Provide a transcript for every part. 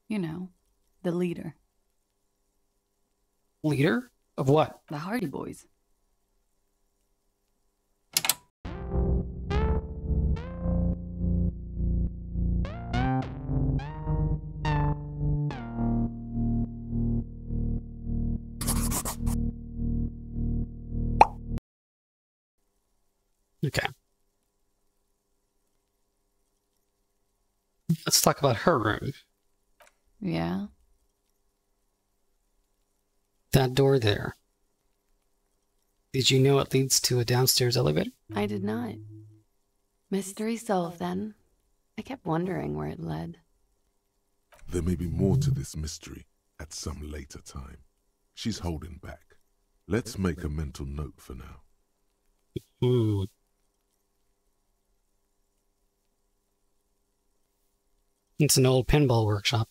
You know, the leader. Leader? Of what? The Hardy Boys. Okay. Let's talk about her room. Yeah? That door there. Did you know it leads to a downstairs elevator? I did not. Mystery solved then. I kept wondering where it led. There may be more to this mystery at some later time. She's holding back. Let's make a mental note for now. Hmm. It's an old pinball workshop.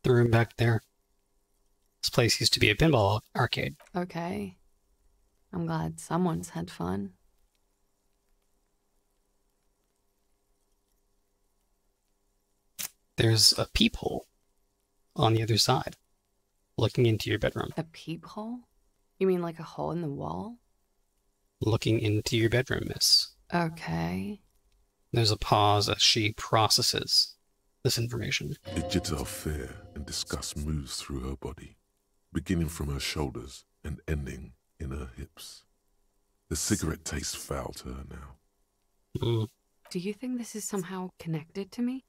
The room back there. This place used to be a pinball arcade. Okay. I'm glad someone's had fun. There's a peephole on the other side, looking into your bedroom. A peephole? You mean like a hole in the wall? Looking into your bedroom, miss. Okay. There's a pause as she processes this information. Digital fear and disgust moves through her body, beginning from her shoulders and ending in her hips. The cigarette tastes foul to her now. Mm. Do you think this is somehow connected to me?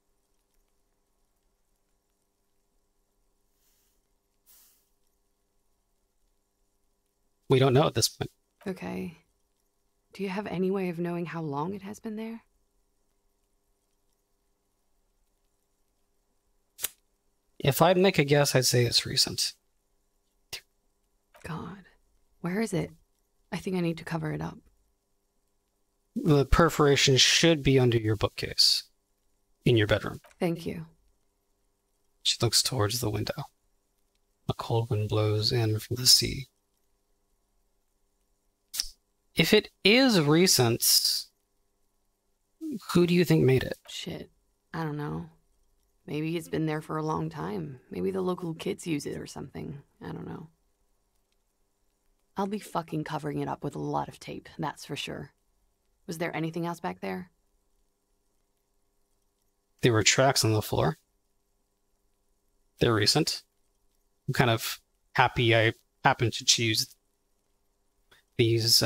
We don't know at this point. Okay. Do you have any way of knowing how long it has been there? If I'd make a guess, I'd say it's recent. God. Where is it? I think I need to cover it up. The perforation should be under your bookcase in your bedroom. Thank you. She looks towards the window. A cold wind blows in from the sea. If it is recent, who do you think made it? Shit. I don't know. Maybe it's been there for a long time. Maybe the local kids use it or something. I don't know. I'll be fucking covering it up with a lot of tape, that's for sure. Was there anything else back there? There were tracks on the floor. They're recent. I'm kind of happy I happened to choose these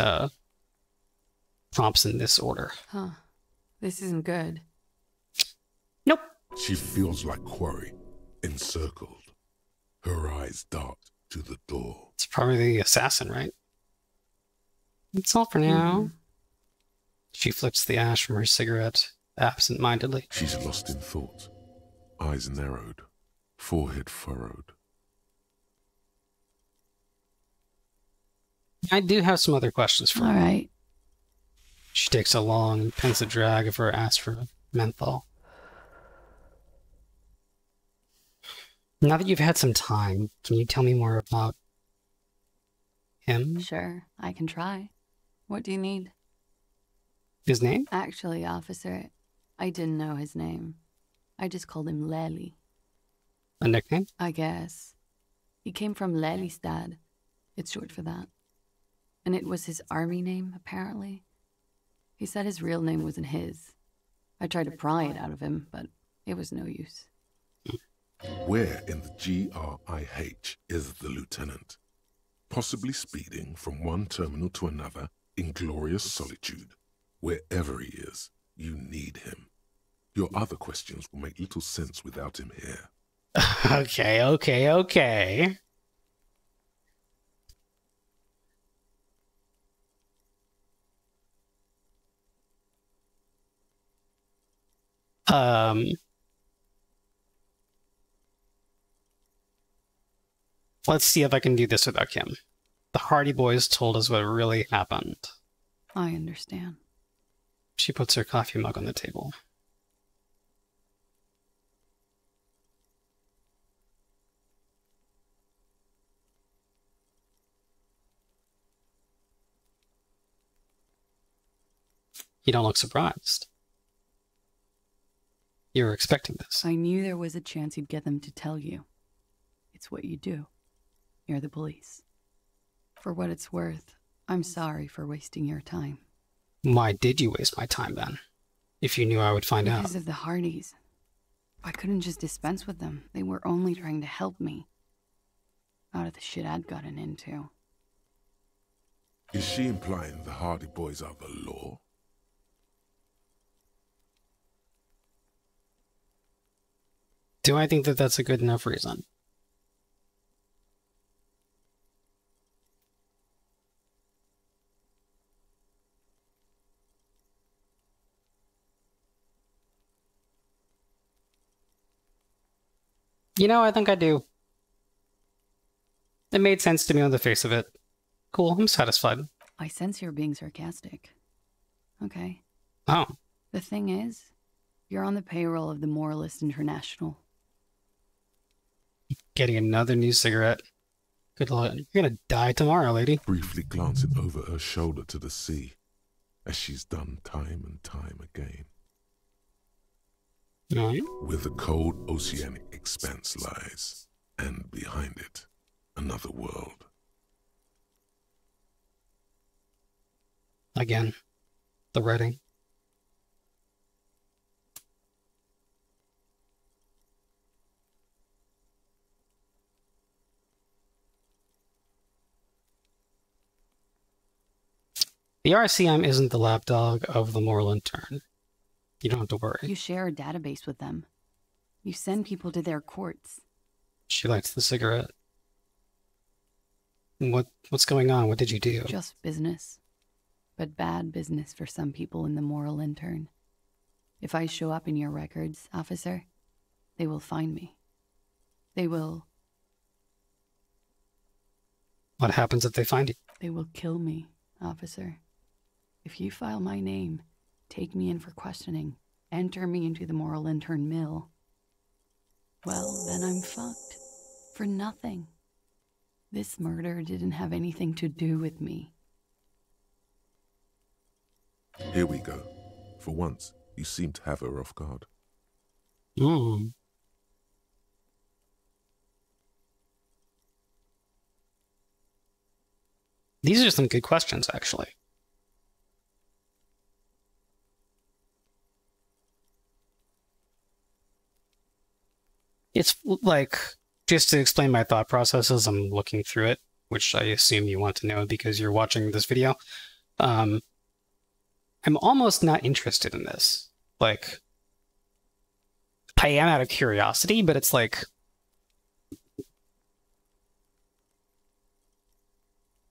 prompts in this order. Huh. This isn't good. Nope. She feels like quarry, encircled. Her eyes dart to the door. It's probably the assassin, right? That's all for now. She flicks the ash from her cigarette absent-mindedly. She's lost in thought, eyes narrowed, forehead furrowed. I do have some other questions for her. All right. She takes a long, pensive drag of her Astra menthol. Now that you've had some time, can you tell me more about him? Sure, I can try. What do you need? His name? Actually, officer, I didn't know his name. I just called him Lely. A nickname? I guess. He came from Lelystad. It's short for that. And it was his army name, apparently. He said his real name wasn't his. I tried to pry it out of him, but it was no use. Where in the GRIH is the lieutenant? Possibly speeding from one terminal to another in glorious solitude. Wherever he is, you need him. Your other questions will make little sense without him here. Okay. Let's see if I can do this without Kim. The Hardy Boys told us what really happened. I understand. She puts her coffee mug on the table. You don't look surprised. You were expecting this. I knew there was a chance you'd get them to tell you. It's what you do. You're the police. For what it's worth, I'm sorry for wasting your time. Why did you waste my time then? If you knew I would find out. Because of the Hardys. I couldn't just dispense with them. They were only trying to help me. Out of the shit I'd gotten into. Is she implying the Hardy Boys are the law? Do I think that that's a good enough reason? You know, I think I do. It made sense to me on the face of it. Cool, I'm satisfied. I sense you're being sarcastic. Okay. Oh. The thing is, you're on the payroll of the Moralist International. Getting another new cigarette. Good luck. You're gonna die tomorrow, lady. Briefly glancing over her shoulder to the sea, as she's done time and time again. Where the cold oceanic expanse lies, and behind it, another world. Again, the writing. The RCM isn't the lapdog of the moral intern. You don't have to worry. You share a database with them. You send people to their courts. She lights the cigarette. What's going on? What did you do? Just business. But bad business for some people in the moral intern. If I show up in your records, officer, they will find me. They will... What happens if they find you? They will kill me, officer. If you file my name, take me in for questioning, enter me into the moral intern mill, well, then I'm fucked. For nothing. This murder didn't have anything to do with me. Here we go. For once, you seem to have her off guard. These are some good questions, actually. It's like, just to explain my thought processes, I'm looking through it, which I assume you want to know because you're watching this video. I'm almost not interested in this. Like, I am out of curiosity, but it's like,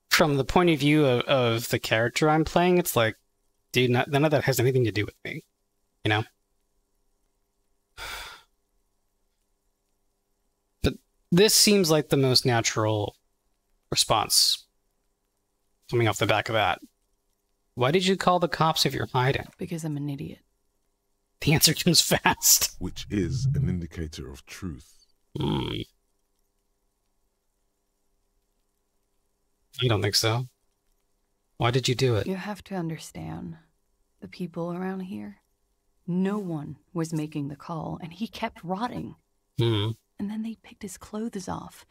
from the point of view of the character I'm playing, it's like, dude, none of that has anything to do with me, you know? But this seems like the most natural response coming off the back of that. Why did you call the cops if you're hiding? Because I'm an idiot. The answer comes fast. Which is an indicator of truth. I don't think so. Why did you do it? You have to understand, the people around here, no one was making the call, and he kept rotting. And then they picked his clothes off,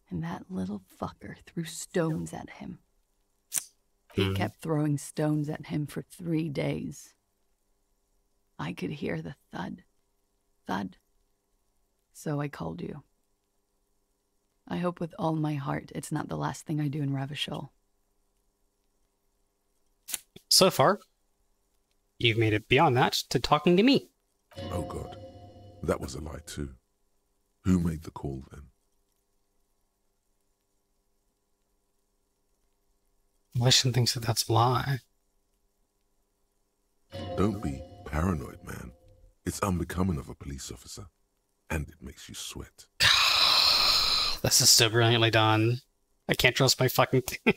and that little fucker threw stones at him. He kept throwing stones at him for 3 days. I could hear the thud. Thud. So I called you. I hope with all my heart it's not the last thing I do in Ravishol. So far, you've made it beyond that to talking to me. Oh God, that was a lie too. Who made the call then? Lishan thinks that that's a lie. Don't be paranoid, man. It's unbecoming of a police officer. And it makes you sweat. This is so brilliantly done. I can't trust my fucking thing.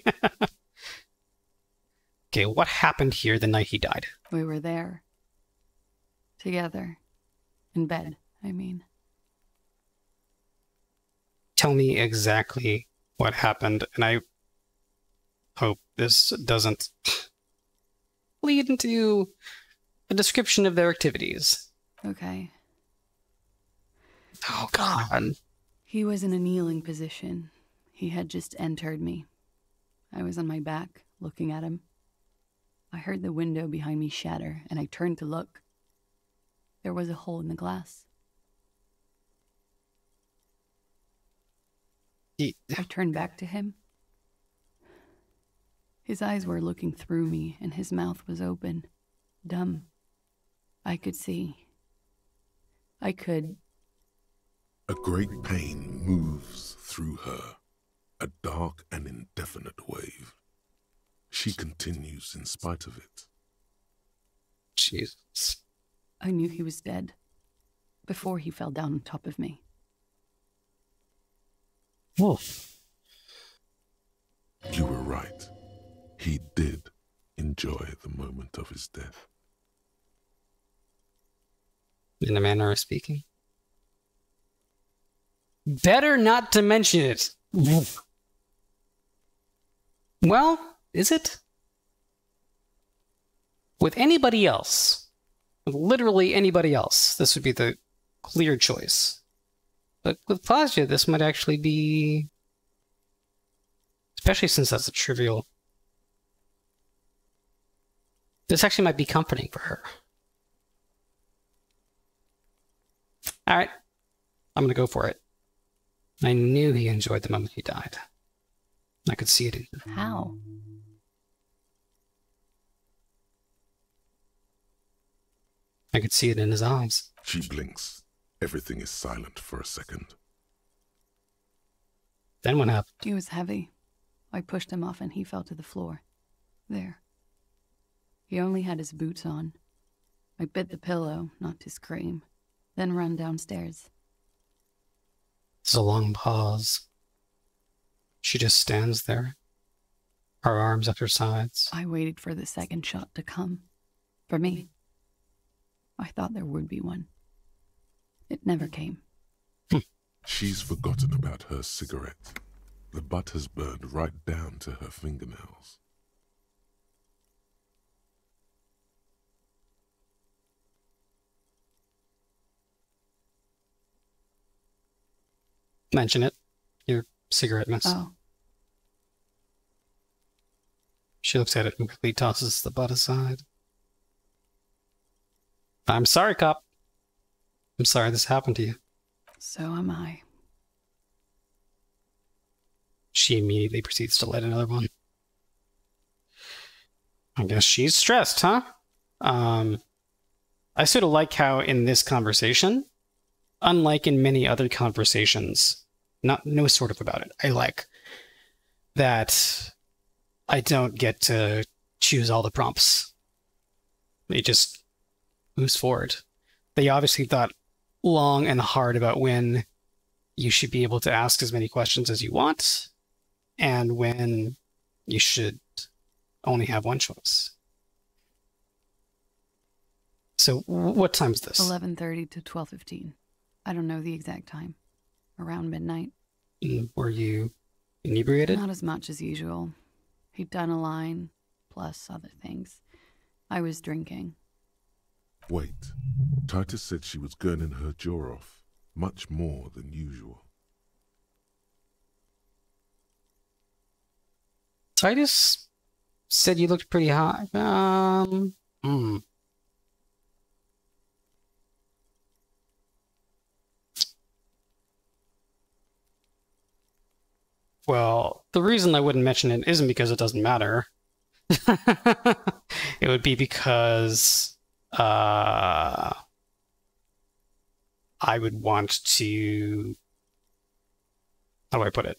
Okay, what happened here the night he died? We were there. Together. In bed, I mean. Tell me exactly what happened, and I hope this doesn't lead into a description of their activities. Okay. Oh, God. He was in a kneeling position. He had just entered me. I was on my back, looking at him. I heard the window behind me shatter, and I turned to look. There was a hole in the glass. I turned back to him. His eyes were looking through me, and his mouth was open, dumb. I could see. I could. A great pain moves through her, a dark and indefinite wave. She continues in spite of it. Jesus. I knew he was dead before he fell down on top of me. Wolf. You were right. He did enjoy the moment of his death. In a manner of speaking. Better not to mention it. Well, is it? With anybody else, with literally anybody else, this would be the clear choice. But with Klaasje, this might actually be... Especially since that's a trivial... This actually might be comforting for her. Alright. I'm gonna go for it. I knew he enjoyed the moment he died. I could see it in him. How? I could see it in his eyes. She blinks. Everything is silent for a second. Then what happened? He was heavy. I pushed him off and he fell to the floor. There. He only had his boots on. I bit the pillow, not to scream, then ran downstairs. It's a long pause. She just stands there, her arms at her sides. I waited for the second shot to come. For me. I thought there would be one. It never came. She's forgotten about her cigarette. The butt has burned right down to her fingernails. Mention it. Your cigarette, miss. Oh. She looks at it and quickly tosses the butt aside. I'm sorry, cop. I'm sorry this happened to you. So am I. She immediately proceeds to light another one. I guess she's stressed, huh? I sort of like how in this conversation, unlike in many other conversations, no sort of about it. I like that I don't get to choose all the prompts. It just moves forward. They obviously thought long and hard about when you should be able to ask as many questions as you want and when you should only have one choice. So what time is this? 11:30 to 12:15. I don't know the exact time. Around midnight. Were you inebriated? Not as much as usual. He'd done a line, plus other things. I was drinking. Wait. Titus said she was gurning her jaw off, much more than usual. Titus said you looked pretty high. Well, the reason I wouldn't mention it isn't because it doesn't matter. It would be because I would want to... How do I put it?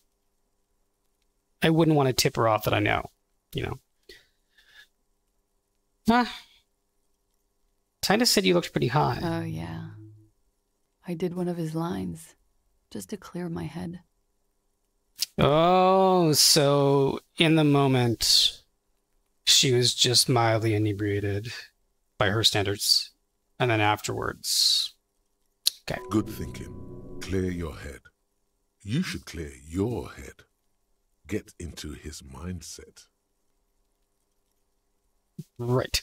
I wouldn't want to tip her off that I know, you know. Titus said you looked pretty high. Oh, yeah. I did one of his lines, just to clear my head. Oh, so in the moment, she was just mildly inebriated by her standards. And then afterwards... Okay. Good thinking. Clear your head. You should clear your head. Get into his mindset. Right.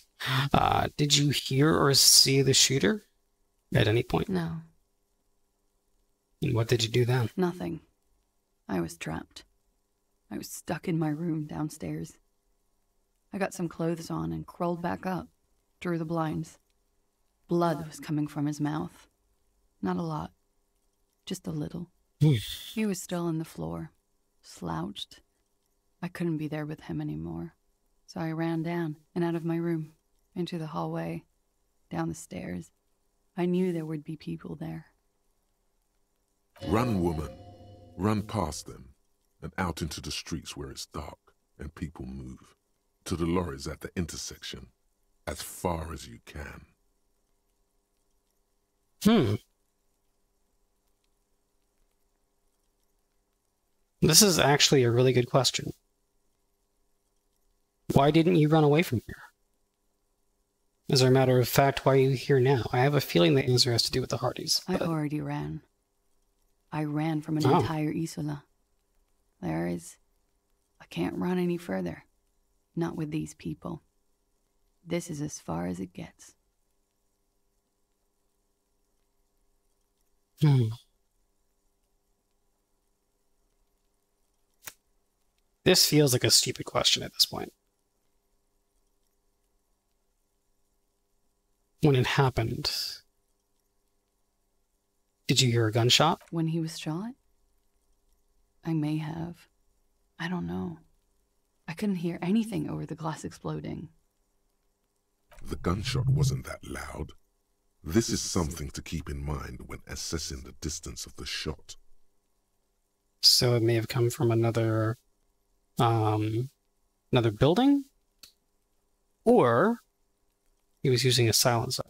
Did you hear or see the shooter at any point? No. And what did you do then? Nothing. I was trapped. I was stuck in my room downstairs. I got some clothes on and crawled back up, drew the blinds. Blood was coming from his mouth. Not a lot. Just a little. He was still on the floor, slouched. I couldn't be there with him anymore. So I ran down and out of my room, into the hallway, down the stairs. I knew there would be people there. Run, woman. Run past them and out into the streets where it's dark and people move. To the lorries at the intersection, as far as you can. This is actually a really good question. Why didn't you run away from here? As a matter of fact, why are you here now? I have a feeling the answer has to do with the Hardys. I already ran. I ran from an entire Isola. I can't run any further. Not with these people. This is as far as it gets. This feels like a stupid question at this point. When it happened, did you hear a gunshot? When he was shot? I may have. I don't know. I couldn't hear anything over the glass exploding. The gunshot wasn't that loud. This is something to keep in mind when assessing the distance of the shot. So it may have come from another building? Or he was using a silencer.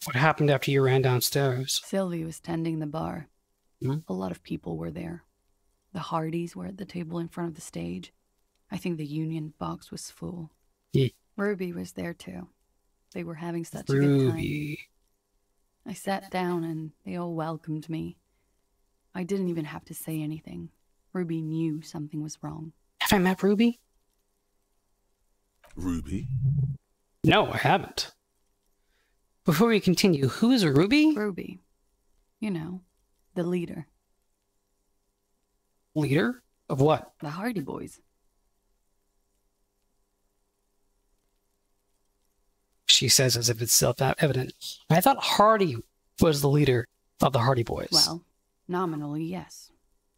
What happened after you ran downstairs? Sylvie was tending the bar. Hmm? A lot of people were there. The Hardys were at the table in front of the stage. I think the Union box was full. Ruby was there too. They were having such a good time. I sat down and they all welcomed me. I didn't even have to say anything. Ruby knew something was wrong. Have I met Ruby? Ruby? No, I haven't. Before we continue, who is Ruby? Ruby. You know, the leader. Leader? Of what? The Hardy Boys. She says as if it's self-evident. I thought Hardy was the leader of the Hardy Boys. Well, nominally, yes.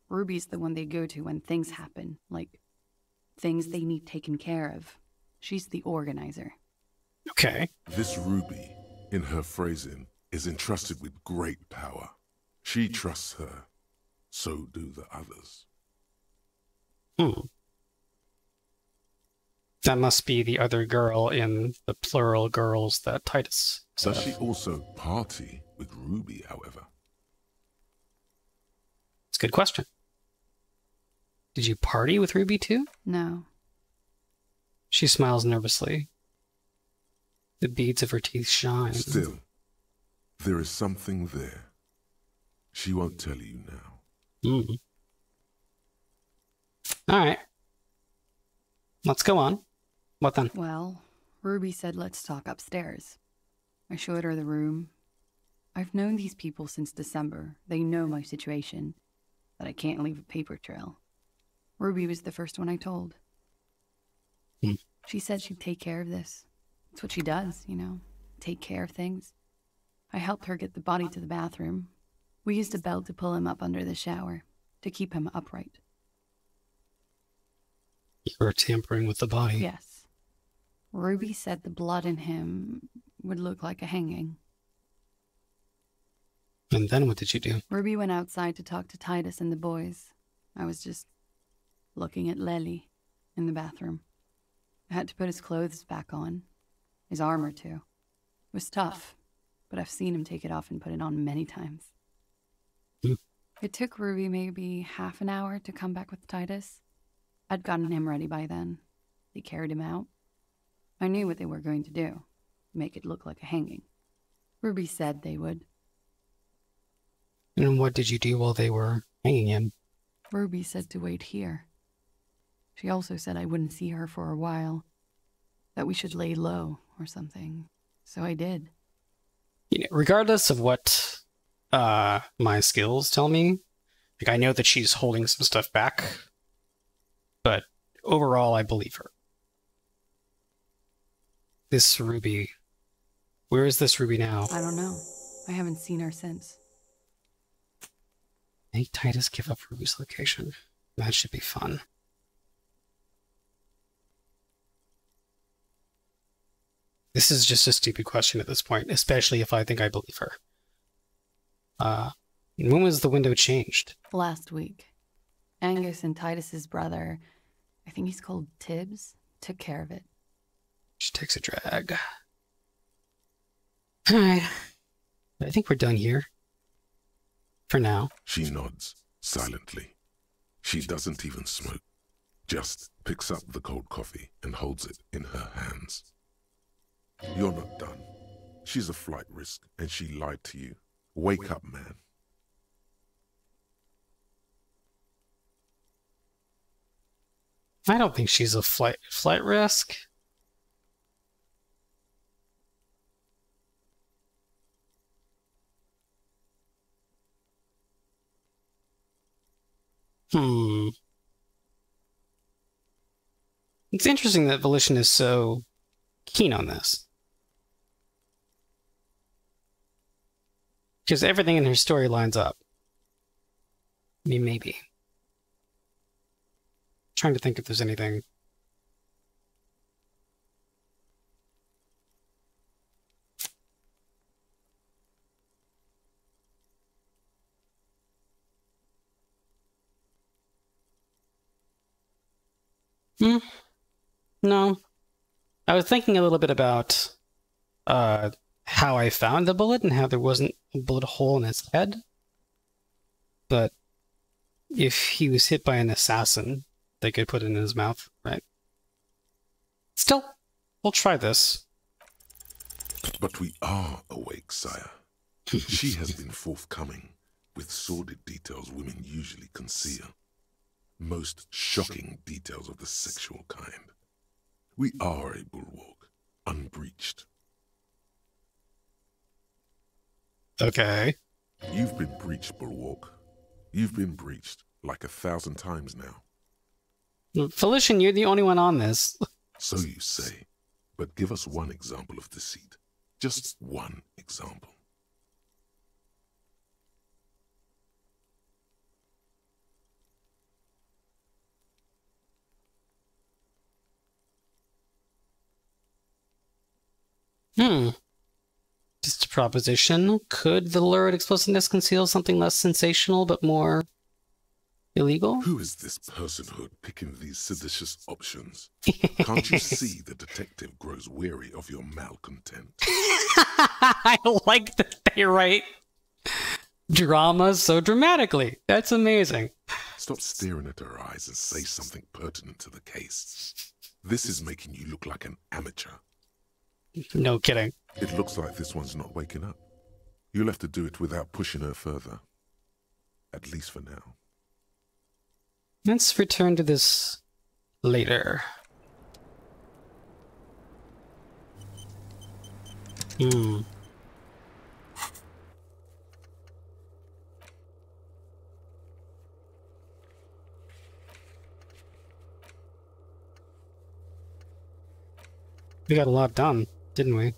Ruby's the one they go to when things happen, like things they need taken care of. She's the organizer. Okay. This Ruby, in her phrasing, is entrusted with great power. She trusts her. So do the others. That must be the other girl in the plural girls that Titus said. Does she also party with Ruby, however? It's a good question. Did you party with Ruby too? No. She smiles nervously. The beads of her teeth shine. Still, there is something there. She won't tell you now. Alright. Let's go on. What then? Well, Ruby said let's talk upstairs. I showed her the room. I've known these people since December. They know my situation, that I can't leave a paper trail. Ruby was the first one I told. She said she'd take care of this. It's what she does, you know, take care of things. I helped her get the body to the bathroom. We used a belt to pull him up under the shower, to keep him upright. You were tampering with the body. Yes. Ruby said the blood in him would look like a hanging. And then what did you do? Ruby went outside to talk to Titus and the boys. I was just looking at Lely in the bathroom. I had to put his clothes back on. His armor, too. It was tough, but I've seen him take it off and put it on many times. It took Ruby maybe half an hour to come back with Titus. I'd gotten him ready by then. They carried him out. I knew what they were going to do. Make it look like a hanging. Ruby said they would. And what did you do while they were hanging him? Ruby said to wait here. She also said I wouldn't see her for a while. That we should lay low or something. So I did. You know, regardless of what my skills tell me, like I know that she's holding some stuff back, but overall I believe her. This ruby, where is this ruby now? I don't know. I haven't seen her since. Make Titus give up Ruby's location. That should be fun. This is just a stupid question at this point, especially if I think I believe her. When was the window changed? Last week. Angus and Titus's brother, I think he's called Tibbs, took care of it. She takes a drag. Alright. I think we're done here. For now. She nods, silently. She doesn't even smoke. Just picks up the cold coffee and holds it in her hands. You're not done. She's a flight risk, and she lied to you. Wake up, man. I don't think she's a flight risk. It's interesting that Volition is so keen on this. Because everything in her story lines up. I mean, maybe. Trying to think if there's anything. No. I was thinking a little bit about how I found the bullet and how there wasn't a bullet hole in his head. But if he was hit by an assassin, they could put it in his mouth, right? Still, we'll try this. But we are awake, sire. She has been forthcoming with sordid details women usually conceal. Most shocking details of the sexual kind. We are a bulwark, unbreached. Okay. You've been breached, bulwark. You've been breached like 1,000 times now. Felician, you're the only one on this. So you say. But give us one example of deceit. Just one example. Just a proposition. Could the lurid explicitness conceal something less sensational but more illegal? Who is this personhood picking these seditious options? Can't you see the detective grows weary of your malcontent? I like that they write drama so dramatically. That's amazing. Stop staring at her eyes and say something pertinent to the case. This is making you look like an amateur. No kidding. It looks like this one's not waking up. You'll have to do it without pushing her further. At least for now. Let's return to this later. We got a lot done, didn't we?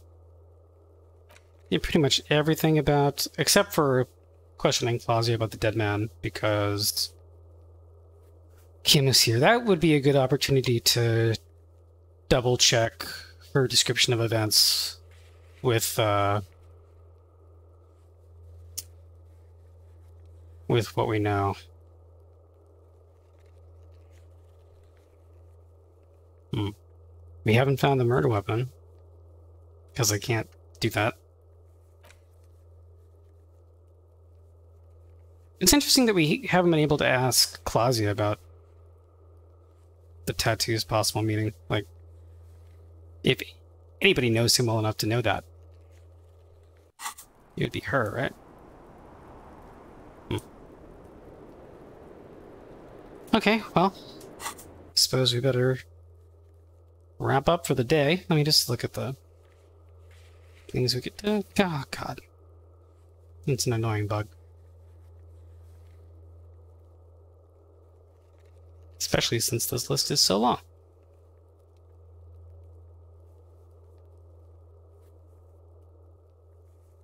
Yeah, pretty much everything about, except for questioning Klaasje about the dead man, because Kim is here. That would be a good opportunity to double check her description of events with what we know. We haven't found the murder weapon, because I can't do that. It's interesting that we haven't been able to ask Klaasje about the tattoo's possible meaning. Like, if anybody knows him well enough to know that, it would be her, right? Okay, well, suppose we better wrap up for the day. Let me just look at the things we could do. Oh, God. It's an annoying bug. Especially since this list is so long.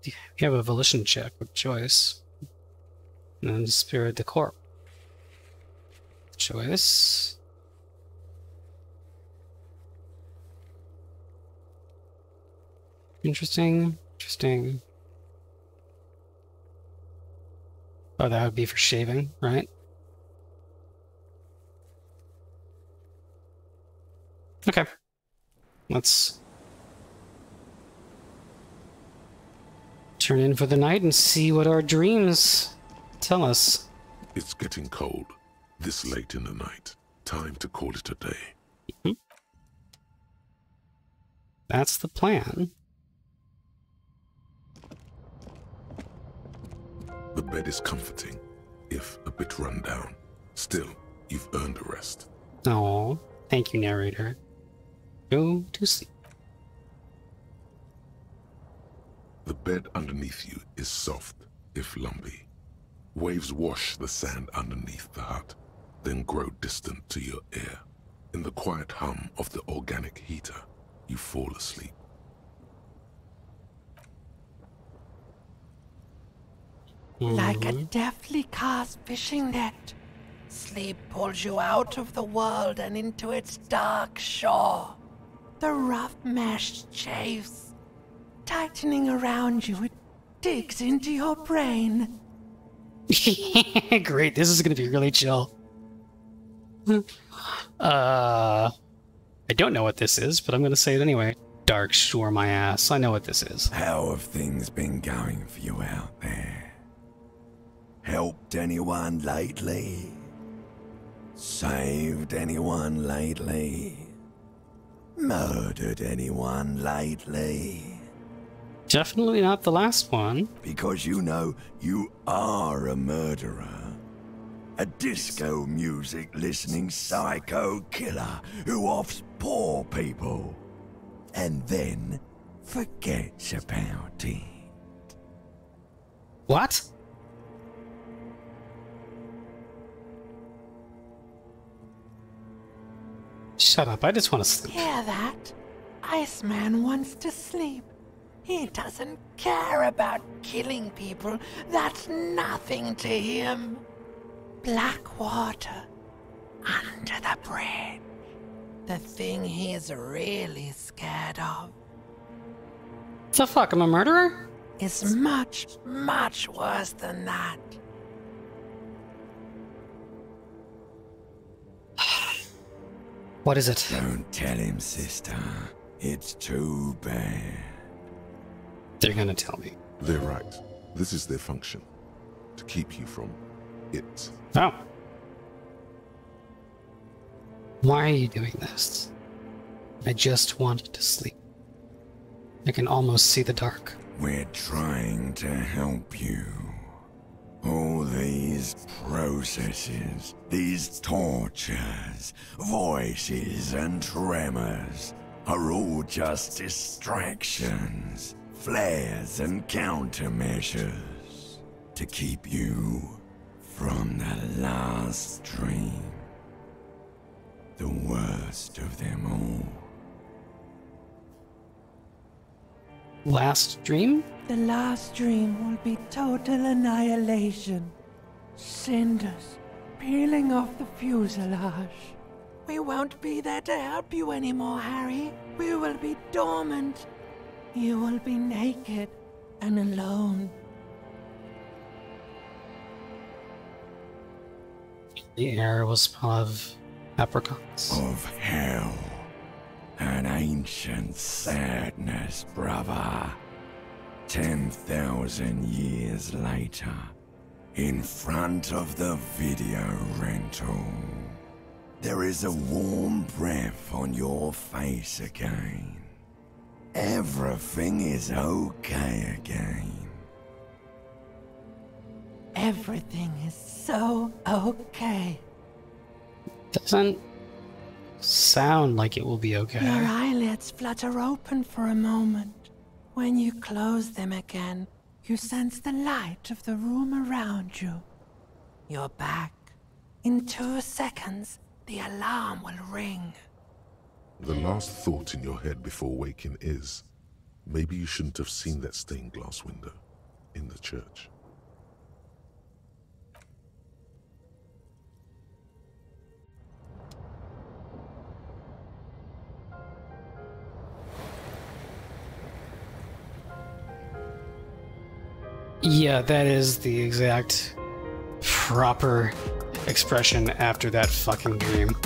We have a volition check with choice. And then spirit the corp. Choice. Interesting. Interesting. Oh, that would be for shaving, right? Okay. Let's turn in for the night and see what our dreams tell us. It's getting cold. This late in the night. Time to call it a day. Mm-hmm. That's the plan. The bed is comforting, if a bit run down. Still, you've earned a rest. Oh, thank you, narrator. Go to sleep. The bed underneath you is soft, if lumpy. Waves wash the sand underneath the hut, then grow distant to your ear. In the quiet hum of the organic heater, you fall asleep. Like a deftly cast fishing net, sleep pulls you out of the world and into its dark shore. The rough mesh chafes, tightening around you, it digs into your brain. Great, this is gonna be really chill. I don't know what this is, but I'm gonna say it anyway. Dark shore my ass. I know what this is. How have things been going for you out there? Helped anyone lately? Saved anyone lately? Murdered anyone lately? Definitely not the last one. Because you know you are a murderer. A disco music listening psycho killer who offs poor people and then forgets about it. What? Shut up, I just want to sleep. Hear that? Iceman wants to sleep. He doesn't care about killing people. That's nothing to him. Black water under the bridge. The thing he's really scared of The fuck, I'm a murderer? is much, much worse than that. What is it? Don't tell him, sister. It's too bad. They're gonna tell me. They're right. This is their function. To keep you from it. Oh. Why are you doing this? I just wanted to sleep. I can almost see the dark. We're trying to help you. All these processes, these tortures, voices and tremors are all just distractions, flares and countermeasures to keep you from the last dream. The worst of them all. Last dream? The last dream will be total annihilation. Cinders peeling off the fuselage. We won't be there to help you anymore, Harry. We will be dormant. You will be naked and alone. The air was full of apricots. Of hell. An ancient sadness, brother. 10,000 years later, in front of the video rental, there is a warm breath on your face again. Everything is okay again. Everything is so okay. Doesn't sound like it will be okay. Your eyelids flutter open for a moment. When you close them again, you sense the light of the room around you. You're back. In 2 seconds, the alarm will ring. The last thought in your head before waking is, maybe you shouldn't have seen that stained glass window in the church. Yeah, that is the exact proper expression after that fucking dream.